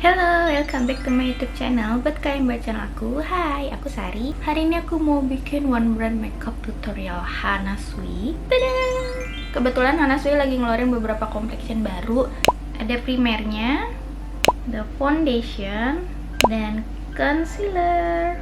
Hello, welcome back to my YouTube channel. Buat kalian baca channel aku, hai, aku Sari. Hari ini aku mau bikin one brand makeup tutorial Hana Sui. Tada! Kebetulan Hana Sui lagi ngeluarin beberapa complexion baru. Ada primernya, the foundation, dan concealer.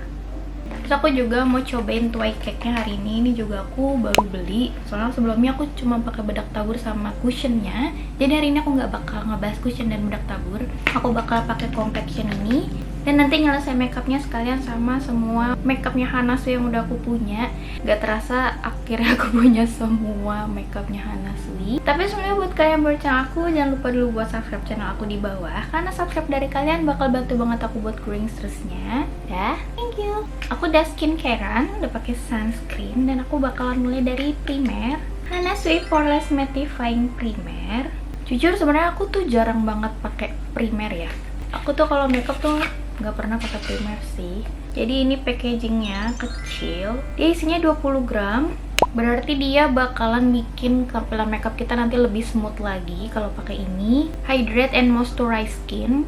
Terus aku juga mau cobain twine cake-nya hari ini. Ini juga aku baru beli. Soalnya sebelumnya aku cuma pakai bedak tabur sama cushionnya. Jadi hari ini aku nggak bakal ngebahas cushion dan bedak tabur. Aku bakal pakai complexion ini. Dan nanti nyelesain makeupnya sekalian sama semua makeupnya Hana Sui yang udah aku punya. Gak terasa akhirnya aku punya semua makeupnya Hana Sui. Tapi sebenarnya buat kalian baru channel aku, jangan lupa dulu buat subscribe channel aku di bawah. Karena subscribe dari kalian bakal bantu banget aku buat growing terusnya. Dah, thank you. Aku udah skincarean, udah pakai sunscreen, dan aku bakalan mulai dari primer Hana Sui Poreless Mattifying Primer. Jujur sebenarnya aku tuh jarang banget pakai primer ya. Aku tuh kalau makeup tuh nggak pernah pakai primer sih. Jadi ini packagingnya kecil. Dia isinya 20 gram. Berarti dia bakalan bikin tampilan makeup kita nanti lebih smooth lagi kalau pakai ini. Hydrate and moisturize skin.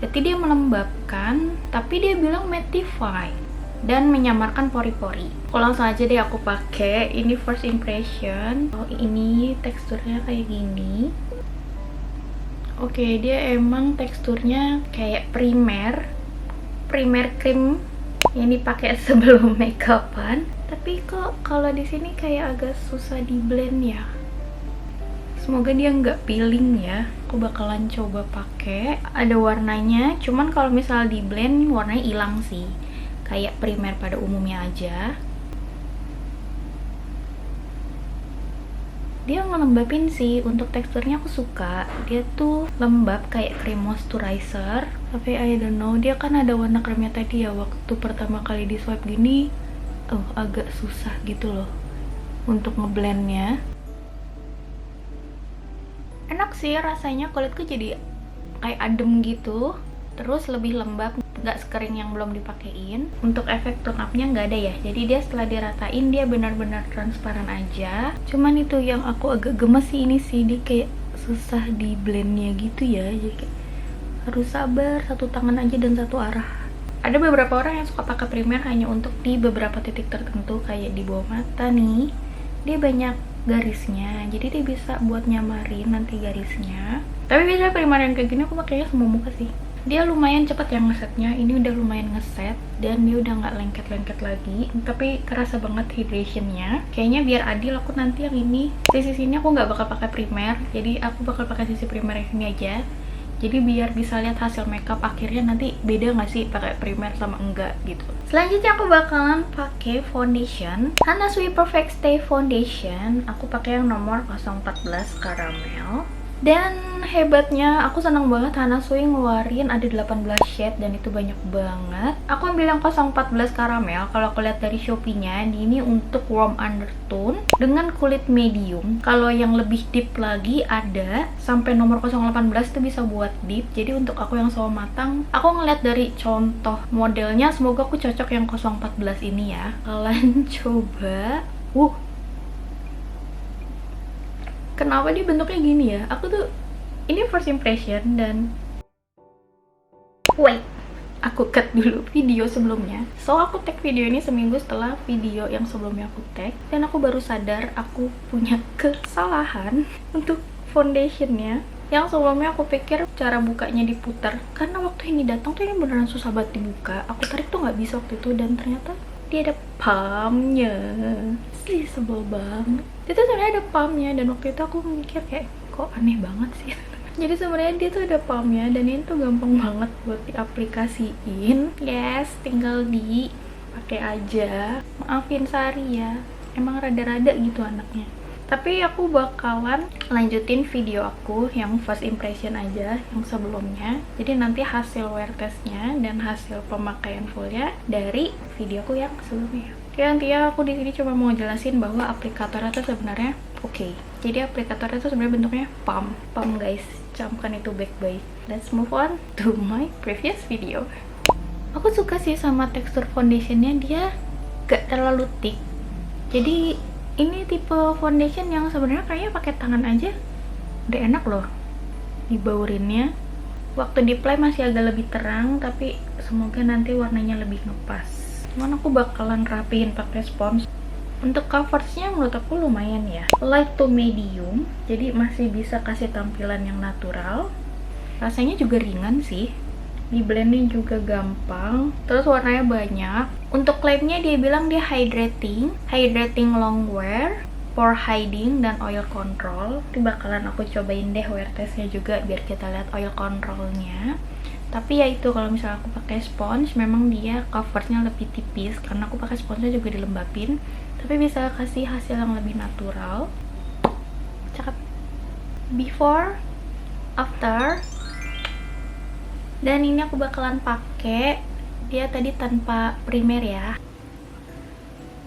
Jadi dia melembabkan, tapi dia bilang mattify dan menyamarkan pori-pori. Langsung aja deh aku pakai. Ini first impression. Oh, ini teksturnya kayak gini. Oke, dia emang teksturnya kayak primer cream yang dipakai sebelum makeupan. Tapi kok kalau di sini kayak agak susah di blend ya. Semoga dia nggak peeling ya. Aku bakalan coba pakai. Ada warnanya, cuman kalau misal di blend warnanya hilang sih. Kayak primer pada umumnya aja. Dia ngelembapin sih. Untuk teksturnya aku suka. Dia tuh lembab kayak cream moisturizer. Tapi I don't know, dia kan ada warna kremnya tadi ya. Waktu pertama kali di swipe gini, agak susah gitu loh untuk ngeblendnya. Enak sih rasanya, kulitku jadi kayak adem gitu. Terus lebih lembab, nggak sekering yang belum dipakein. Untuk efek tone up-nya nggak ada ya. Jadi dia setelah diratain dia benar-benar transparan aja. Cuman itu yang aku agak gemes sih, ini sih dia kayak susah di blendnya gitu ya. Jadi kayak harus sabar, satu tangan aja dan satu arah. Ada beberapa orang yang suka pakai primer hanya untuk di beberapa titik tertentu, kayak di bawah mata nih. Dia banyak garisnya, jadi dia bisa buat nyamarin nanti garisnya. Tapi biasanya primer yang kayak gini aku pakainya semua muka sih. Dia lumayan cepat yang ngesetnya. Ini udah lumayan ngeset dan dia udah nggak lengket-lengket lagi. Tapi kerasa banget hydrationnya. Kayaknya biar adil aku nanti yang ini sisi sini aku nggak bakal pakai primer. Jadi aku bakal pakai sisi primer yang ini aja. Jadi biar bisa lihat hasil makeup akhirnya nanti beda nggak sih pakai primer sama enggak gitu. Selanjutnya aku bakalan pakai foundation Hana Sui Perfect Stay Foundation. Aku pakai yang nomor 014 caramel. Dan hebatnya, aku seneng banget Hana Sui ngeluarin ada 18 shade dan itu banyak banget. Aku ambil yang 014 caramel. Kalau aku lihat dari Shopee-nya, ini untuk warm undertone dengan kulit medium. Kalau yang lebih deep lagi ada sampai nomor 018 itu bisa buat deep. Jadi untuk aku yang sawo matang, aku ngeliat dari contoh modelnya, semoga aku cocok yang 014 ini ya. Kalian coba. Kenapa dia bentuknya gini ya? Aku tuh ini first impression dan wait, aku cut dulu video sebelumnya. So aku tag video ini seminggu setelah video yang sebelumnya aku tag, dan aku baru sadar aku punya kesalahan untuk foundationnya. Yang sebelumnya aku pikir cara bukanya diputar, karena waktu ini datang tuh ini beneran susah banget dibuka. Aku tarik tuh nggak bisa waktu itu, dan ternyata dia ada pumpnya. Sih sebel banget. Itu sebenarnya ada pumpnya, dan waktu itu aku mikir kayak kok aneh banget sih. Jadi sebenarnya dia tuh ada pumpnya, dan ini tuh gampang banget buat diaplikasiin. Yes, tinggal dipakai aja. Maafin Sari ya, emang rada-rada gitu anaknya. Tapi aku bakalan lanjutin video aku yang first impression aja, yang sebelumnya. Jadi nanti hasil wear testnya dan hasil pemakaian fullnya dari videoku yang sebelumnya. Oke, nantinya aku di sini cuma mau jelasin bahwa aplikatornya tuh sebenarnya oke. Jadi aplikatornya tuh sebenarnya bentuknya pump guys. Camkan itu baik-baik. Let's move on to my previous video. Aku suka sih sama tekstur foundationnya, dia gak terlalu thick. Jadi ini tipe foundation yang sebenarnya kayaknya pakai tangan aja udah enak loh dibaurinnya. Waktu di play masih agak lebih terang, tapi semoga nanti warnanya lebih ngepas. Cuman aku bakalan rapihin pakai spons. Untuk coveragenya menurut aku lumayan ya, light to medium, jadi masih bisa kasih tampilan yang natural. Rasanya juga ringan sih, di blending juga gampang, terus warnanya banyak. Untuk klaimnya dia bilang dia hydrating long wear, pore hiding, dan oil control. Ini bakalan aku cobain deh wear testnya juga biar kita lihat oil controlnya. Tapi ya itu, kalau misalnya aku pakai sponge memang dia covernya lebih tipis karena aku pakai sponsnya juga dilembapin, tapi bisa kasih hasil yang lebih natural. Cakep. Before, after. Dan ini aku bakalan pakai dia tadi tanpa primer ya.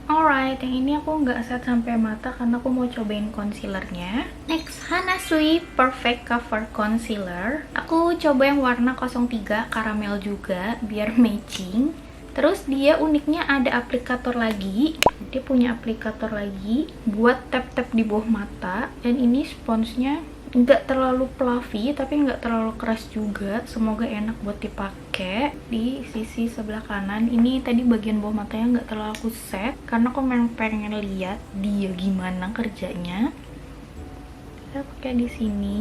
Alright, yang ini aku nggak set sampai mata karena aku mau cobain concealernya. Next, Hana Sui Perfect Cover Concealer. Aku coba yang warna 03 caramel juga biar matching. Terus dia uniknya ada aplikator lagi. Dia punya aplikator lagi buat tap-tap di bawah mata. Dan ini sponsnya nggak terlalu fluffy tapi nggak terlalu keras juga. Semoga enak buat dipakai. Di sisi sebelah kanan ini tadi bagian bawah matanya nggak terlalu aku set karena aku memang pengen lihat dia gimana kerjanya. Kita pakai di sini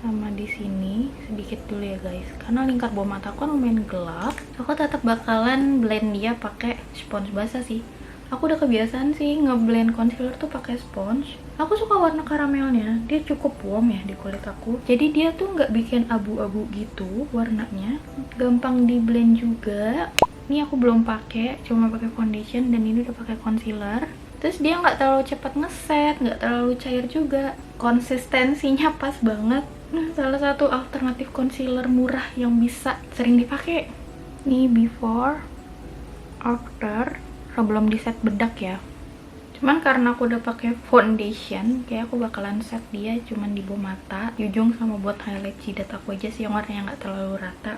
sama di sini sedikit dulu ya guys, karena lingkar bawah mata aku kan lumayan gelap. Aku tetap bakalan blend dia pakai spons basah sih. Aku udah kebiasaan sih ngeblend concealer tuh pakai sponge. Aku suka warna karamelnya, dia cukup warm ya di kulit aku. Jadi dia tuh nggak bikin abu-abu gitu warnanya, gampang di blend juga. Ini aku belum pakai, cuma pakai foundation dan ini udah pakai concealer. Terus dia nggak terlalu cepat ngeset, nggak terlalu cair juga. Konsistensinya pas banget. Nah, salah satu alternatif concealer murah yang bisa sering dipakai. Ini before, after. Belum di set bedak ya. Cuman karena aku udah pakai foundation, kayak aku bakalan set dia cuman di bawah mata, di ujung sama buat highlight jidat aku aja sih yang warnanya nggak terlalu rata.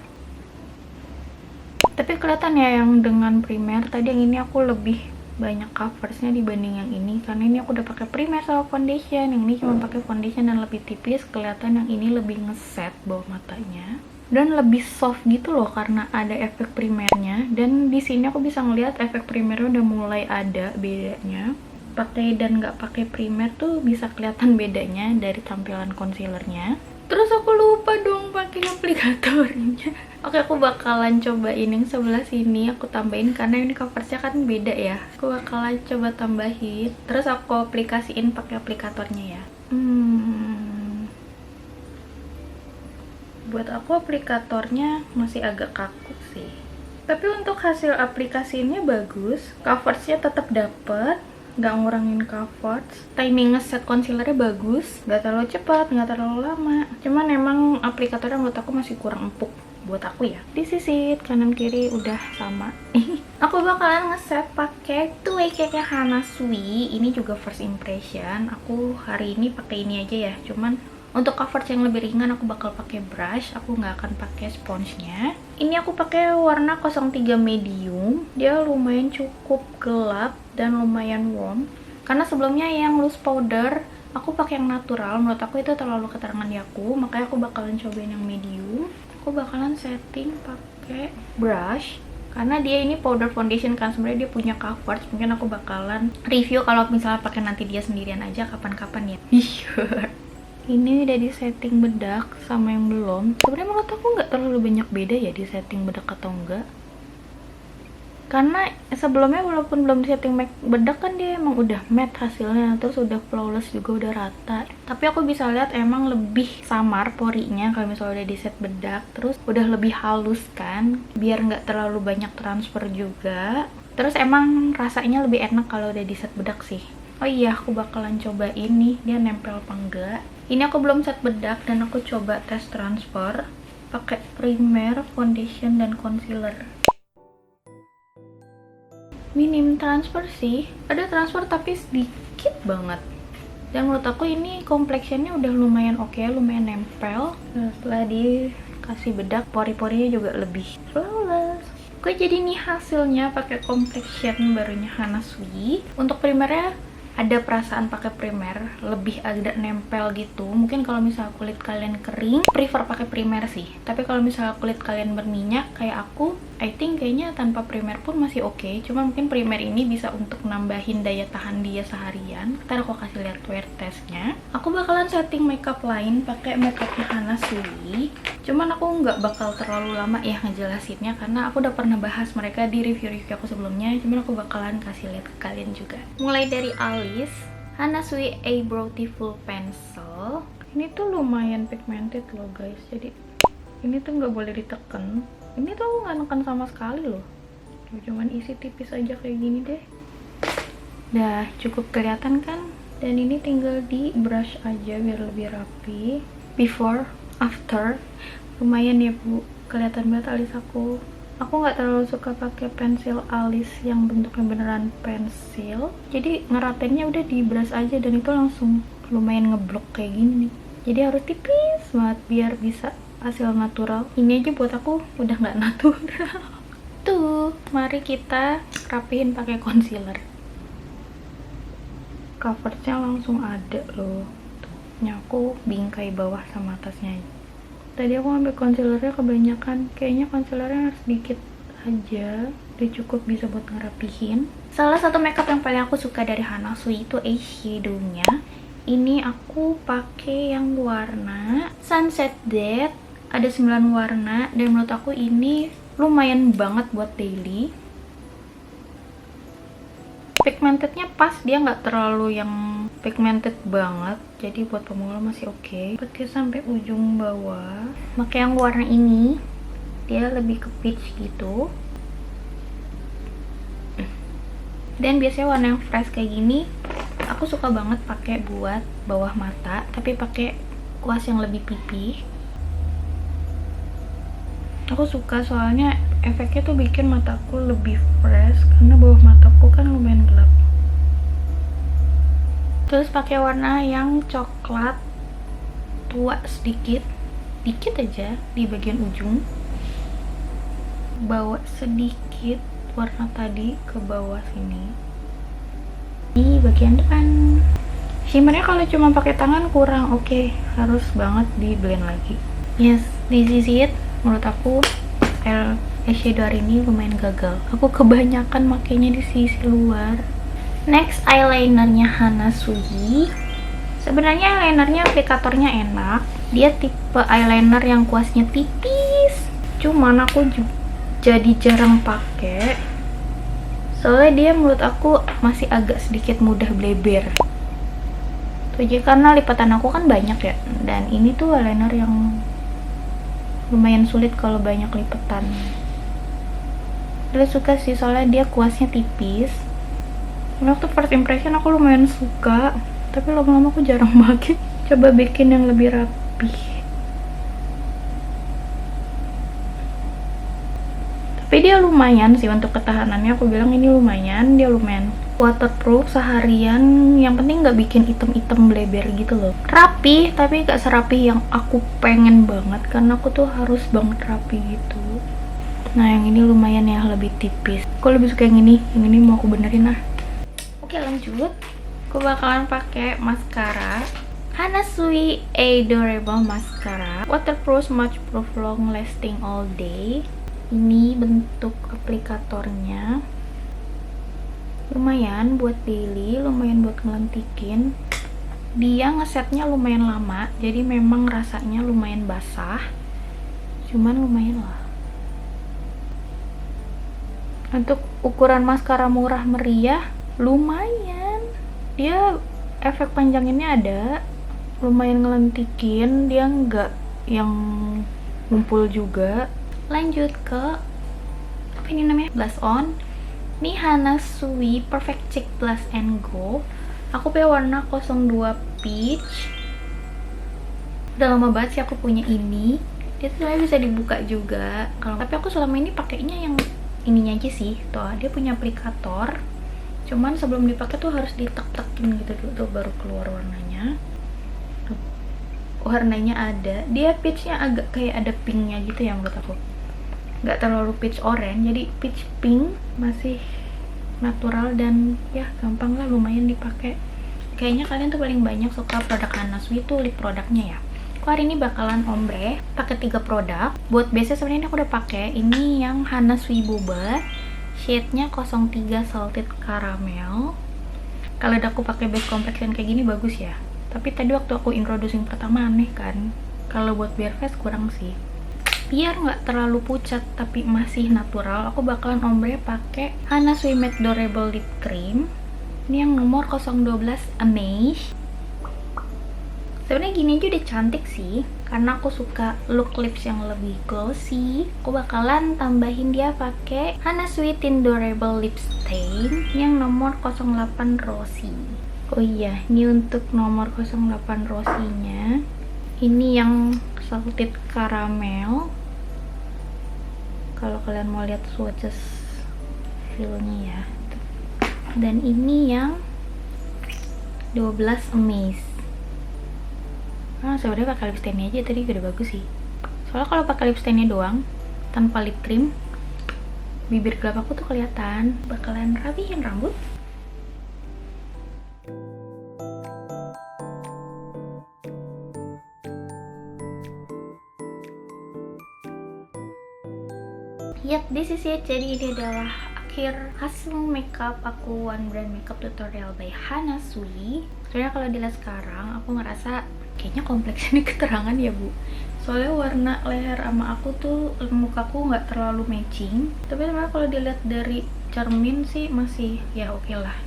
Tapi kelihatan ya yang dengan primer. Tadi yang ini aku lebih banyak coversnya dibanding yang ini karena ini aku udah pakai primer sama foundation. Yang ini cuma pakai foundation dan lebih tipis. Kelihatan yang ini lebih ngeset bawah matanya dan lebih soft gitu loh karena ada efek primernya. Dan di sini aku bisa ngeliat efek primernya udah mulai ada bedanya. Pakai dan nggak pakai primer tuh bisa kelihatan bedanya dari tampilan concealernya. Terus aku lupa dong pakai aplikatornya. Oke, aku bakalan cobain yang sebelah sini, aku tambahin karena ini coversnya kan beda ya. Aku bakalan coba tambahin, terus aku aplikasiin pakai aplikatornya ya. Buat aku aplikatornya masih agak kaku sih. Tapi untuk hasil aplikasinya bagus, coversnya tetap dapet, nggak ngurangin coverage. Timing ngeset concealernya bagus, nggak terlalu cepat, nggak terlalu lama. Cuman emang aplikatornya menurut aku masih kurang empuk buat aku ya. Disisir kanan kiri udah sama. Aku bakalan ngeset pakai two way cake-nya Hana Sui. Ini juga first impression. Aku hari ini pakai ini aja ya. Cuman untuk coverage yang lebih ringan aku bakal pakai brush. Aku nggak akan pakai sponsnya. Ini aku pakai warna 03 medium. Dia lumayan cukup gelap dan lumayan warm. Karena sebelumnya yang loose powder aku pakai yang natural. Menurut aku itu terlalu keterangan di aku. Makanya aku bakalan cobain yang medium. Aku bakalan setting pakai brush. Karena dia ini powder foundation kan, sebenarnya dia punya coverage. Mungkin aku bakalan review kalau misalnya pakai nanti dia sendirian aja kapan-kapan ya. Sure. Ini udah di setting bedak sama yang belum. Sebenarnya menurut aku nggak terlalu banyak beda ya di setting bedak atau enggak. Karena sebelumnya walaupun belum di setting bedak kan dia emang udah matte hasilnya, terus udah flawless juga, udah rata. Tapi aku bisa lihat emang lebih samar porinya kalau misalnya udah di set bedak. Terus udah lebih halus kan, biar nggak terlalu banyak transfer juga. Terus emang rasanya lebih enak kalau udah di set bedak sih. Oh iya, aku bakalan coba ini dia nempel apa enggak. Ini aku belum set bedak dan aku coba tes transfer pakai primer, foundation, dan concealer. Minim transfer sih, ada transfer tapi sedikit banget. Dan menurut aku ini complexionnya udah lumayan oke, lumayan nempel. Nah, setelah dikasih bedak, pori-porinya juga lebih flawless. Oke, jadi nih hasilnya pakai complexion barunya Hana Sui. Untuk primernya ada perasaan pakai primer, lebih agak nempel gitu. Mungkin kalau misalnya kulit kalian kering, prefer pakai primer sih. Tapi kalau misalnya kulit kalian berminyak kayak aku, I think kayaknya tanpa primer pun masih oke. Cuma mungkin primer ini bisa untuk nambahin daya tahan dia seharian. Ntar aku kasih lihat wear testnya. Aku bakalan setting makeup lain pakai makeupnya Hana Sui. Cuman aku nggak bakal terlalu lama ya ngejelasinnya karena aku udah pernah bahas mereka di review-review aku sebelumnya. Cuman aku bakalan kasih lihat ke kalian juga. Mulai dari alis, Hana Sui Eyebrow Full Pencil. Ini tuh lumayan pigmented loh guys. Jadi ini tuh nggak boleh ditekan. Ini tuh aku nggak neken sama sekali loh. Cuman isi tipis aja kayak gini deh. Dah cukup kelihatan kan? Dan ini tinggal di brush aja biar lebih rapi. Before, after, lumayan ya bu, kelihatan banget alis aku. Aku nggak terlalu suka pakai pensil alis yang bentuknya beneran pensil, jadi ngeratennya udah di brush aja dan itu langsung lumayan ngeblok kayak gini nih. Jadi harus tipis banget biar bisa hasil natural. Ini aja buat aku udah nggak natural. Tuh, mari kita rapihin pakai concealer. Coveragenya langsung ada loh. Nya aku bingkai bawah sama atasnya. Tadi aku ambil concealernya kebanyakan, kayaknya concealernya harus sedikit aja, udah cukup bisa buat ngerapihin. Salah satu makeup yang paling aku suka dari Hana Sui itu eyeshadownya. Ini aku pakai yang warna Sunset Date, ada 9 warna dan menurut aku ini lumayan banget buat daily. Pigmentednya pas, dia nggak terlalu yang pigmented banget, jadi buat pemula masih oke. Pakai sampai ujung bawah. Pakai yang warna ini, dia lebih ke peach gitu. Dan biasanya warna yang fresh kayak gini aku suka banget pakai buat bawah mata, tapi pakai kuas yang lebih pipih. Aku suka soalnya efeknya tuh bikin mataku lebih fresh karena bawah mataku kan lumayan gelap. Terus pakai warna yang coklat tua sedikit aja di bagian ujung. Bawa sedikit warna tadi ke bawah sini di bagian depan. Shimmernya kalau cuma pakai tangan kurang oke, harus banget di blend lagi. Yes, this is it. Menurut aku eyeshadow hari ini lumayan gagal. Aku kebanyakan makainya di sisi luar. Next, eyelinernya Hana Sui. Sebenarnya eyelinernya aplikatornya enak. Dia tipe eyeliner yang kuasnya tipis. Cuman aku jadi jarang pakai. Soalnya dia menurut aku masih agak sedikit mudah bleber. Tuh aja karena lipatan aku kan banyak ya. Dan ini tuh eyeliner yang lumayan sulit kalau banyak lipatan. Dia suka sih soalnya dia kuasnya tipis. Waktu first impression aku lumayan suka, tapi lama-lama aku jarang pakai. Coba bikin yang lebih rapi. Tapi dia lumayan sih untuk ketahanannya. Aku bilang ini lumayan, dia lumayan waterproof seharian. Yang penting nggak bikin item-item bleber gitu loh. Rapi, tapi nggak serapi yang aku pengen banget karena aku tuh harus banget rapi gitu. Nah yang ini lumayan ya, lebih tipis. Aku lebih suka yang ini mau aku benerin lah. Oke lanjut, aku bakalan pakai maskara Hana Sui Adorable Mascara Waterproof, Smudge Proof, Long Lasting All Day. Ini bentuk aplikatornya lumayan buat daily, lumayan buat ngelentikin. Dia ngesetnya lumayan lama, jadi memang rasanya lumayan basah, cuman lumayan lah. Untuk ukuran maskara murah meriah lumayan, dia efek panjanginnya ada, lumayan ngelentikin, dia nggak yang ngumpul juga. Lanjut ke apa ini namanya, blush on. Ini Hana Sui Perfect Cheek Blush and Go. Aku pakai warna 02 peach. Udah lama banget sih aku punya ini. Dia tuh sebenarnya bisa dibuka juga. Tapi aku selama ini pakainya yang ininya aja sih. Tuh, dia punya aplikator. Cuman sebelum dipakai tuh harus ditek-tekin gitu dulu tuh baru keluar warnanya. Tuh, warnanya ada. Dia peachnya agak kayak ada pinknya gitu ya menurut aku. Nggak terlalu peach orange, jadi peach pink, masih natural dan ya gampang lah, lumayan dipakai. Kayaknya kalian tuh paling banyak suka produk Hana Sui tuh lip produknya ya. Aku hari ini bakalan ombre pakai 3 produk. Buat base sebenarnya aku udah pakai ini yang Hana Sui Boba, shade-nya 03 Salted Caramel. Kalau udah aku pakai base complexion kayak gini bagus ya. Tapi tadi waktu aku introducing pertama aneh kan. Kalau buat bare face kurang sih. Biar nggak terlalu pucat tapi masih natural, aku bakalan ombre pakai Hana Sui Matte Durable Lip Cream. Ini yang nomor 012 Amaze. Sebenarnya gini aja udah cantik sih, karena aku suka look lips yang lebih glossy. Aku bakalan tambahin dia pakai Hana Sui Tint Durable Lip Stain yang nomor 08 Rosy. Oh iya, ini untuk nomor 08 Rosy-nya. Ini yang Salted Caramel. Kalau kalian mau lihat swatches feel-nya ya. Dan ini yang 12 Amaze. Sebenarnya pakai lip stain aja tadi udah bagus sih. Soalnya kalau pakai lip stainnya doang tanpa lip cream, bibir gelap aku tuh kelihatan. Bakalan rapihin rambut. Yap, this is it. Jadi ini adalah akhir hasil makeup aku One Brand Makeup Tutorial by Hana Sui. Soalnya kalau dilihat sekarang aku ngerasa kayaknya kompleksnya keterangan ya bu. Soalnya warna leher sama aku tuh mukaku nggak terlalu matching. Tapi sebenarnya kalau dilihat dari cermin sih masih ya oke lah.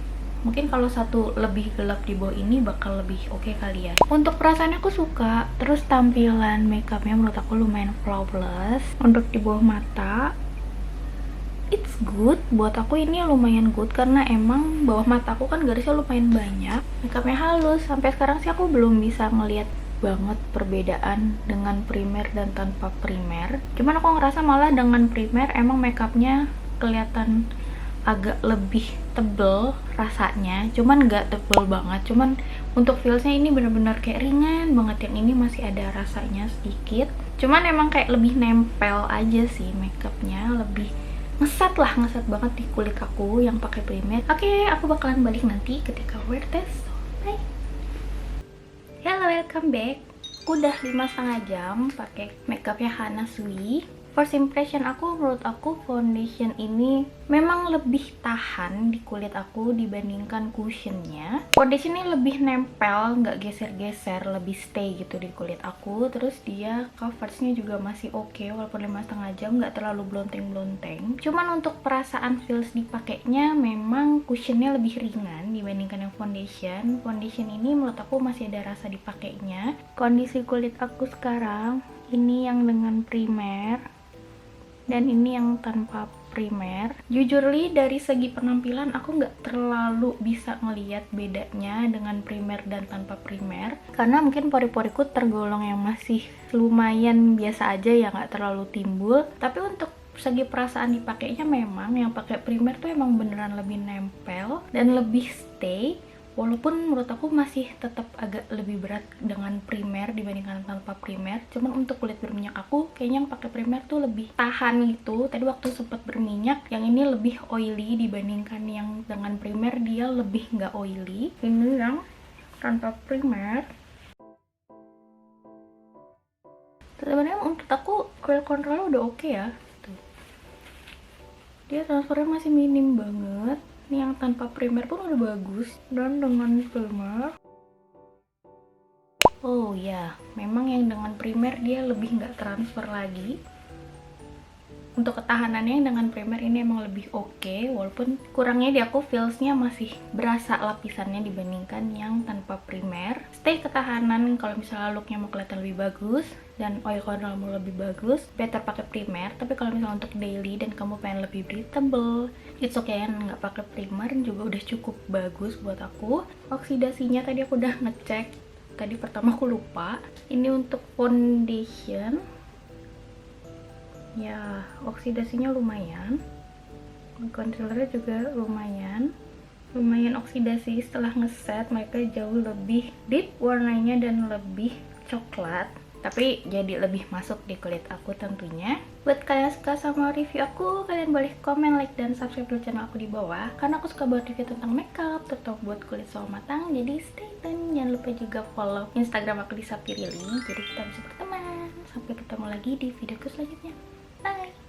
Mungkin kalau satu lebih gelap di bawah ini bakal lebih oke kali ya. Untuk perasaannya aku suka. Terus tampilan makeupnya menurut aku lumayan flawless. Untuk di bawah mata it's good, buat aku ini lumayan good karena emang bawah mata aku kan garisnya lumayan banyak. Makeupnya halus, sampai sekarang sih aku belum bisa ngeliat banget perbedaan dengan primer dan tanpa primer. Cuman aku ngerasa malah dengan primer emang makeupnya kelihatan agak lebih tebel rasanya, cuman nggak tebel banget. Cuman untuk feelsnya ini bener-bener kayak ringan banget, yang ini masih ada rasanya sedikit. Cuman emang kayak lebih nempel aja sih makeupnya, lebih ngesat banget di kulit aku yang pakai primer. Oke, aku bakalan balik nanti ketika wear test. Bye. Hello, welcome back. Aku udah 5,5 jam pakai makeupnya Hana Sui. First impression aku, menurut aku foundation ini memang lebih tahan di kulit aku dibandingkan cushionnya. Foundation ini lebih nempel, nggak geser-geser, lebih stay gitu di kulit aku. Terus dia coveragenya juga masih oke, walaupun 5,5 jam nggak terlalu blonteng-blonteng. Cuman untuk perasaan feels dipakainya memang cushionnya lebih ringan dibandingkan yang foundation. Foundation ini menurut aku masih ada rasa dipakainya. Kondisi kulit aku sekarang, ini yang dengan primer dan ini yang tanpa primer. Jujurly dari segi penampilan aku nggak terlalu bisa ngelihat bedanya dengan primer dan tanpa primer, karena mungkin pori-poriku tergolong yang masih lumayan biasa aja ya, nggak terlalu timbul. Tapi untuk segi perasaan dipakainya memang yang pakai primer tuh emang beneran lebih nempel dan lebih stay. Walaupun menurut aku masih tetap agak lebih berat dengan primer dibandingkan tanpa primer. Cuman untuk kulit berminyak aku, kayaknya yang pakai primer tuh lebih tahan gitu. Tadi waktu sempat berminyak, yang ini lebih oily dibandingkan yang dengan primer, dia lebih nggak oily. Ini yang tanpa primer. Sebenarnya untuk aku, curl control udah oke ya. Tuh. Dia transfernya masih minim banget. Ini yang tanpa primer pun udah bagus. Dan dengan primer, oh ya, memang yang dengan primer dia lebih nggak transfer lagi. Untuk ketahanannya yang dengan primer ini emang lebih oke, walaupun kurangnya di aku feelsnya masih berasa lapisannya dibandingkan yang tanpa primer. Stay ketahanan kalau misalnya looknya mau kelihatan lebih bagus dan oil control mau lebih bagus, better pakai primer. Tapi kalau misalnya untuk daily dan kamu pengen lebih breathable, it's okay, nggak pakai primer juga udah cukup bagus buat aku. Oksidasinya tadi aku udah ngecek, tadi pertama aku lupa. Ini untuk foundation. Ya, oksidasinya lumayan. Concealernya juga lumayan oksidasi. Setelah ngeset mereka jauh lebih deep warnanya dan lebih coklat. tapi jadi lebih masuk di kulit aku tentunya. Buat kalian suka sama review aku, kalian boleh komen, like, dan subscribe dulu channel aku di bawah, karena aku suka buat review tentang makeup, terutama buat kulit so matang. Jadi stay tune, jangan lupa juga follow Instagram aku di Sapirili, jadi kita bisa berteman. Sampai ketemu lagi di videoku selanjutnya. Bye.